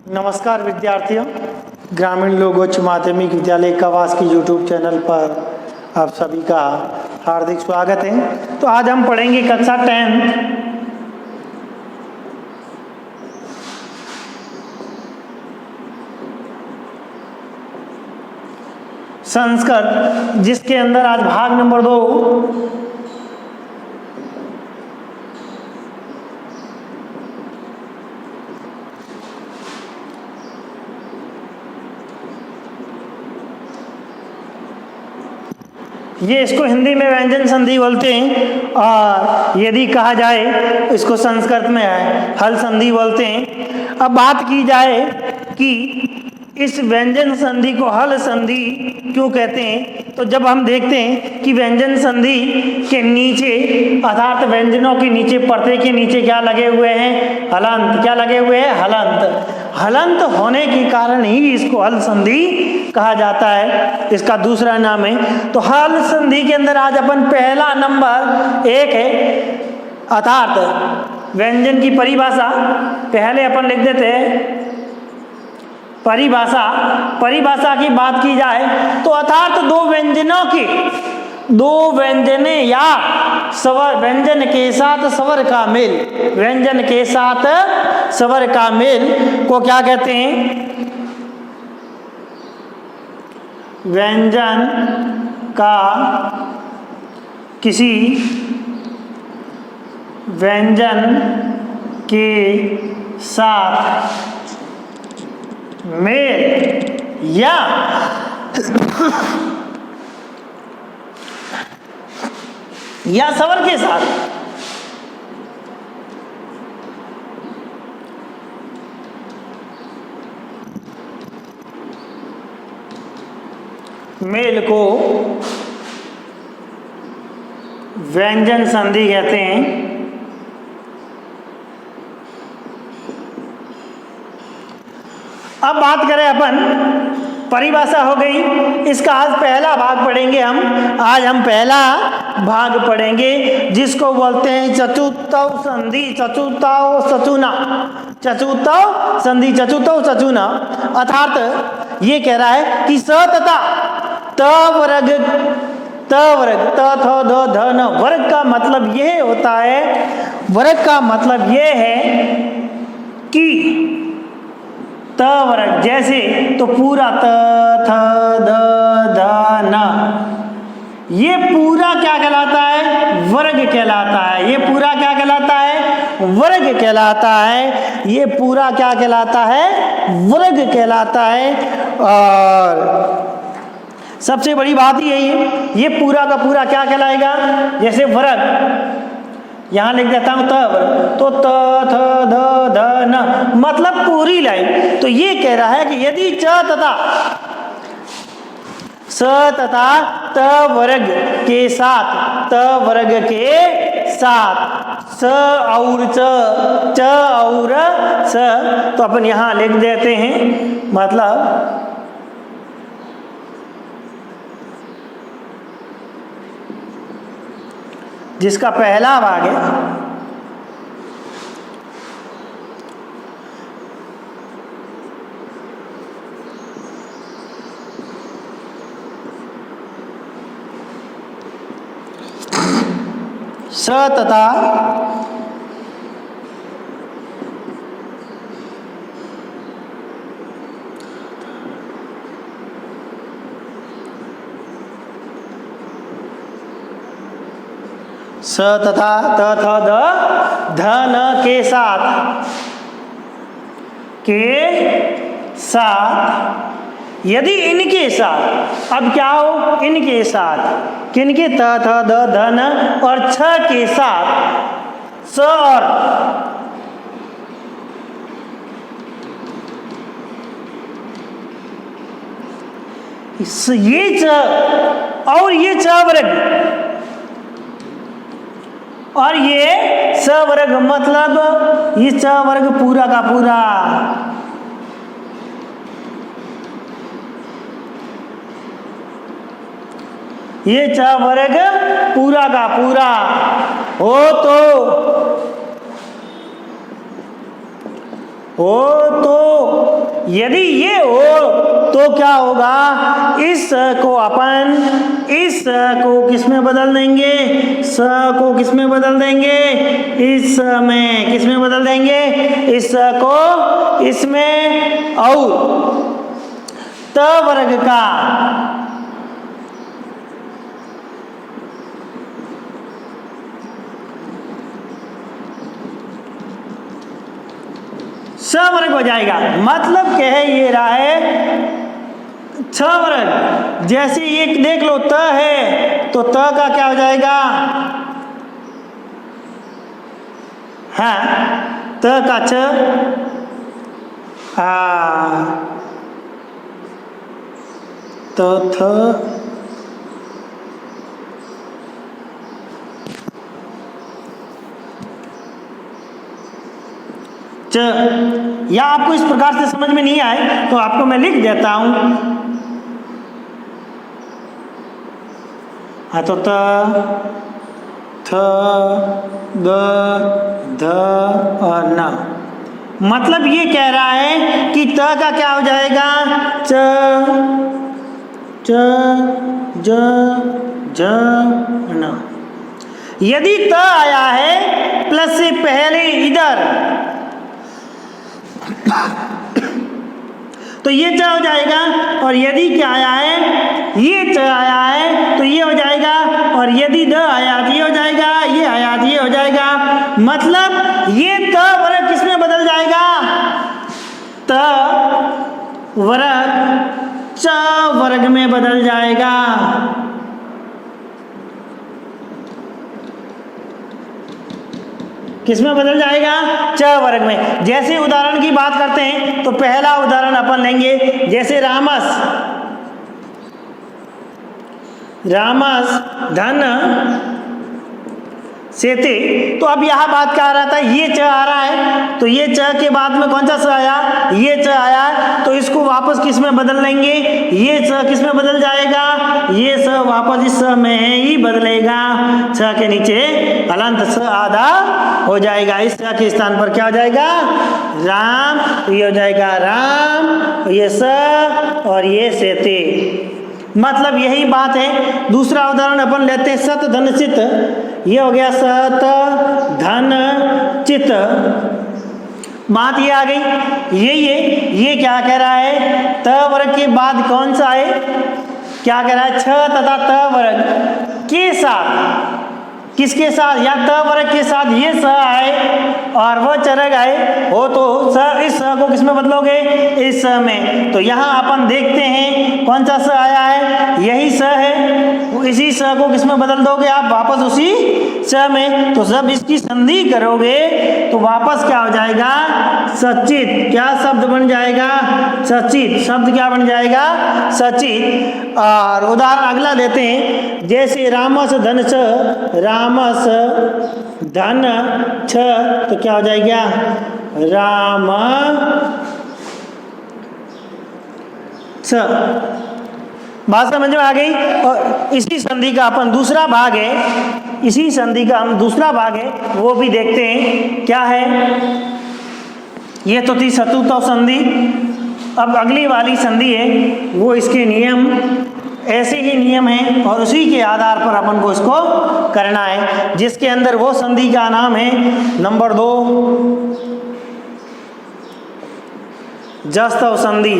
नमस्कार विद्यार्थियों, ग्रामीण लोक उच्च माध्यमिक विद्यालय कवास की यूट्यूब चैनल पर आप सभी का हार्दिक स्वागत है। तो आज हम पढ़ेंगे कक्षा 10th संस्कृत, जिसके अंदर आज भाग नंबर 2 ये इसको हिंदी में व्यंजन संधि बोलते हैं और यदि कहा जाए इसको संस्कृत में हल संधि बोलते हैं। अब बात की जाए कि इस व्यंजन संधि को हल संधि क्यों कहते हैं, तो जब हम देखते हैं कि व्यंजन संधि के नीचे अर्थात व्यंजनों के नीचे पर्दे के नीचे क्या लगे हुए हैं, हलंत। क्या लगे हुए हैं? हलंत। हलंत होने के कारण ही इसको हल संधि कहा जाता है, इसका दूसरा नाम है। तो हल संधि के अंदर आज अपन पहला नंबर 1 है अर्थात व्यंजन की परिभाषा। पहले अपन लिख देते हैं परिभाषा की बात की जाए तो अर्थात दो व्यंजने या स्वर, व्यंजन के साथ स्वर का मेल, व्यंजन के साथ स्वर का मेल को क्या कहते हैं? व्यंजन का किसी व्यंजन के साथ मेल या स्वर के साथ मेल को व्यंजन संधि कहते हैं। अब बात करें अपन, परिभाषा हो गई, इसका आज पहला भाग पढ़ेंगे हम। आज हम पहला भाग पढ़ेंगे जिसको बोलते हैं चतुर्थव संधि, चतुर्थव सचुना, चतुर्थव संधि, चतुर्थव सचुना। अर्थात ये कह रहा है कि स तथा त वर्ग, त वर्ग, त थ द ध न, वर्ग का मतलब यह होता है, वर्ग का मतलब यह है कि त वर्ग जैसे तो पूरा त थ द ध न, ये पूरा क्या कहलाता है? वर्ग कहलाता है। ये पूरा क्या कहलाता है? वर्ग कहलाता है। ये पूरा क्या कहलाता है? वर्ग कहलाता है। और सबसे बड़ी बात यही है, ये पूरा का पूरा क्या कहलाएगा? जैसे वर्ग यहाँ लिख देता हूँ त वर्ग, तो त थ द ध न मतलब पूरी लाइन। तो ये कह रहा है कि यदि च तथा स तथा त वर्ग के साथ, त वर्ग के साथ स और च और स, तो अपन यहाँ लिख देते हैं मतलब जिसका पहला भाग है स तथा स तथा त थ द ध न के साथ यदि इनके साथ, अब क्या हो? इनके साथ, किनके? त थ द ध न और छ के साथ स और ये च और ये च वर्ग और ये स वर्ग, मतलब ये च वर्ग पूरा का पूरा, ये च वर्ग पूरा का पूरा हो तो यदि ये हो तो क्या होगा, इस को अपन इस को किस में बदल देंगे, स को किस में बदल देंगे, इस में किस में बदल देंगे, इस को इसमें, और त वर्ग का स वर्ग हो जाएगा। मतलब कह ये रहा है छ वर्ग। जैसे ये देख लो त है तो त का क्या हो जाएगा, हाँ त का छ, तो थ या आपको इस प्रकार से समझ में नहीं आए तो आपको मैं लिख देता हूं। हाँ तो त, थ, द, ध और न। मतलब ये कह रहा है कि त का क्या हो जाएगा, च, च, ज, झ, न। यदि त आया है प्लस से पहले इधर तो ये च हो जाएगा, और यदि क्या आया है, ये च आया है तो ये हो जाएगा, और यदि द आया तो ये हो जाएगा, ये आया तो ये हो जाएगा। मतलब ये त वर्ग किस में बदल जाएगा, त वर्ग च वर्ग में बदल जाएगा। किस में बदल जाएगा, च वर्ग में। जैसे उदाहरण की बात करते हैं तो पहला उदाहरण अपन लेंगे, जैसे रामस, रामस धन सेते। तो अब यह बात क्या आ रहा था, ये च आ रहा है तो ये च के बाद में कौन सा स आया, ये च आया, तो इसको वापस किस में बदल लेंगे, ये च किस में बदल जाएगा, ये स वापस इस स में ही बदलेगा। छ के नीचे हलंत स आधा हो जाएगा, इस स के स्थान पर क्या हो जाएगा, राम, तो ये हो जाएगा राम, ये स और ये सेते। मतलब यही बात है। दूसरा उदाहरण अपन लेते हैं, सत धन चित। ये हो गया सत धन चित। बात ये आ गई, ये क्या कह रहा है, त वर्ग के बाद कौन सा है, क्या कह रहा है, छ तथा त वर्ग के साथ, किसके साथ, या त वर्ग के साथ ये स आए और वह चरग आए हो तो स, इस स को किस में बदलोगे, इस स में। तो यहाँ अपन देखते हैं कौन सा स आया है, यही स है, इसी स को किस में बदल दोगे आप, वापस उसी स में। तो जब इसकी संधि करोगे तो वापस क्या हो जाएगा, सचित। क्या शब्द बन जाएगा, सचित। शब्द क्या बन जाएगा, सचित। और उदाहरण अगला लेते हैं, जैसे रामस धन छ, रामस धन छ, तो क्या हो जाएगा, राम छ। बात समझ में आ गई। और इसी संधि का अपन दूसरा भाग है, इसी संधि का हम दूसरा भाग है वो भी देखते हैं क्या है। ये तो थी शत्रुता संधि। अब अगली वाली संधि है वो, इसके नियम ऐसे ही नियम हैं और उसी के आधार पर अपन को इसको करना है, जिसके अंदर वो संधि का नाम है नंबर 2 जस्तव संधि।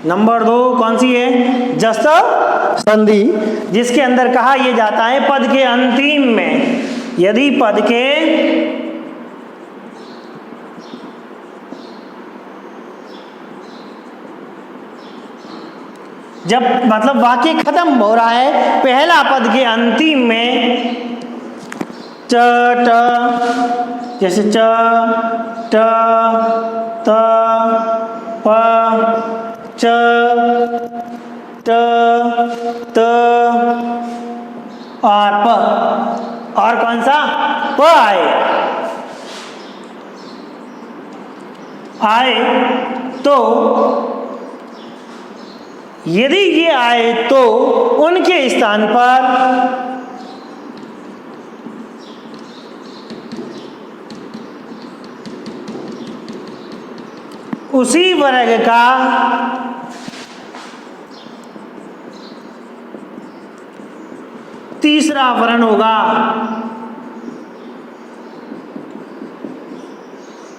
नंबर 2 कौन सी है, जस्तव संधि, जिसके अंदर कहा यह जाता है पद के अंतिम में, यदि पद के जब मतलब वाक्य खत्म हो रहा है, पहला पद के अंतिम में च ट, जैसे च ट त प च ट त और प, और कौन सा, प आए तो यदि ये आए तो उनके स्थान पर उसी वर्ग का तीसरा वर्ण होगा।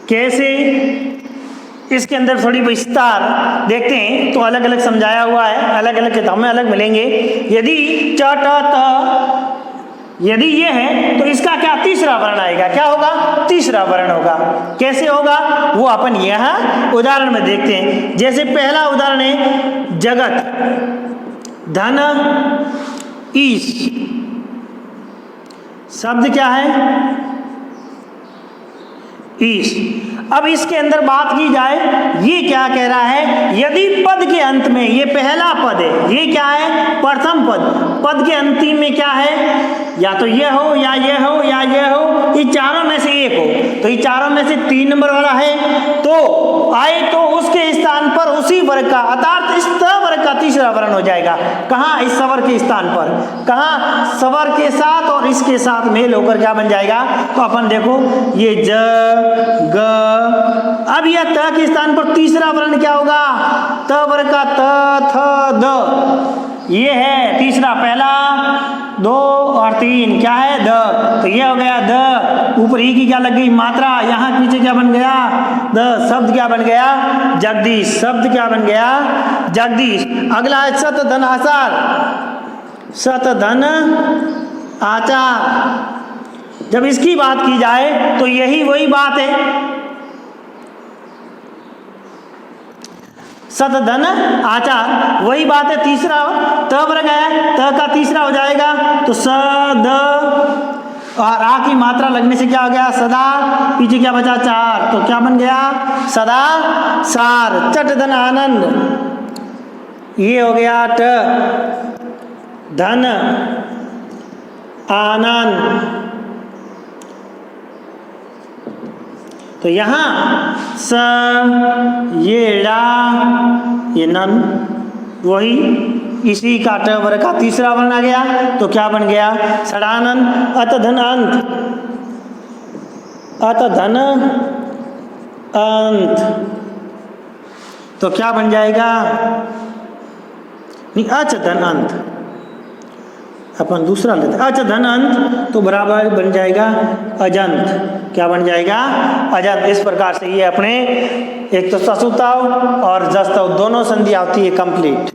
कैसे? इसके अंदर थोड़ी विस्तार देखते हैं तो अलग अलग समझाया हुआ है, अलग अलग किताबों में अलग मिलेंगे। यदि च ट त यदि ये है तो इसका क्या तीसरा वर्ण आएगा, क्या होगा? तीसरा वर्ण होगा। कैसे होगा वो अपन यहाँ उदाहरण में देखते हैं। जैसे पहला उदाहरण है जगत, धन, ईश। शब्द क्या है? ईश। अब इसके अंदर बात की जाए, ये क्या कह रहा है? यदि पद के अंत में, ये पहला पद है, ये क्या है? प्रथम पद। पद के अंतिम में क्या है? या तो ये हो या ये हो या ये हो, ये चारों में से एक हो। तो ये चारों में से 3 नंबर वाला है तो आए तो उसके स्थान पर उसी वर्ग का, अर्थात इस वर्ग का तीसरा वर्ण हो जाएगा। कहाँ? इस स्वर के स्थान पर। कहाँ? स्वर के साथ और इसके साथ मेल होकर क्या बन जाएगा? तो अपन देखो ये ज ग, अब यह त के स्थान पर तीसरा वर्ण क्या होगा? त वर्ग का त थ द, ये है तीसरा। पहला 2 और 3 क्या है? द। तो ये हो गया द। ऊपर ई की क्या लग गई? मात्रा। यहाँ नीचे क्या बन गया? द। शब्द क्या बन गया? जगदीश। शब्द क्या बन गया? जगदीश। अगला है सत धन आचार। सत धन आचार। जब इसकी बात की जाए तो यही वही बात है। सत धन आचार वही बात है। तीसरा त वर्ग है, त का तीसरा हो जाएगा तो स द और आ की मात्रा लगने से क्या हो गया? सदा। पीछे क्या बचा? 4, तो क्या बन गया? सदा सार। चट धन आनंद, ये हो गया ट। धन आनंद, तो यहाँ स, ये ड़ा, ये नन, वही इसी का ट वर्ग का तीसरा वर्ण आ गया तो क्या बन गया? षडानंद। अत धन अंत, अत धन अंत, तो क्या बन जाएगा? नहीं, अच धन अंत। अपन दूसरा लेते हैं अच धन अंत, तो बराबर बन जाएगा अजंत। क्या बन जाएगा? अजंत। इस प्रकार से ये अपने एक तो ससुताव और जस्तव दोनों संधियां होती है कंप्लीट।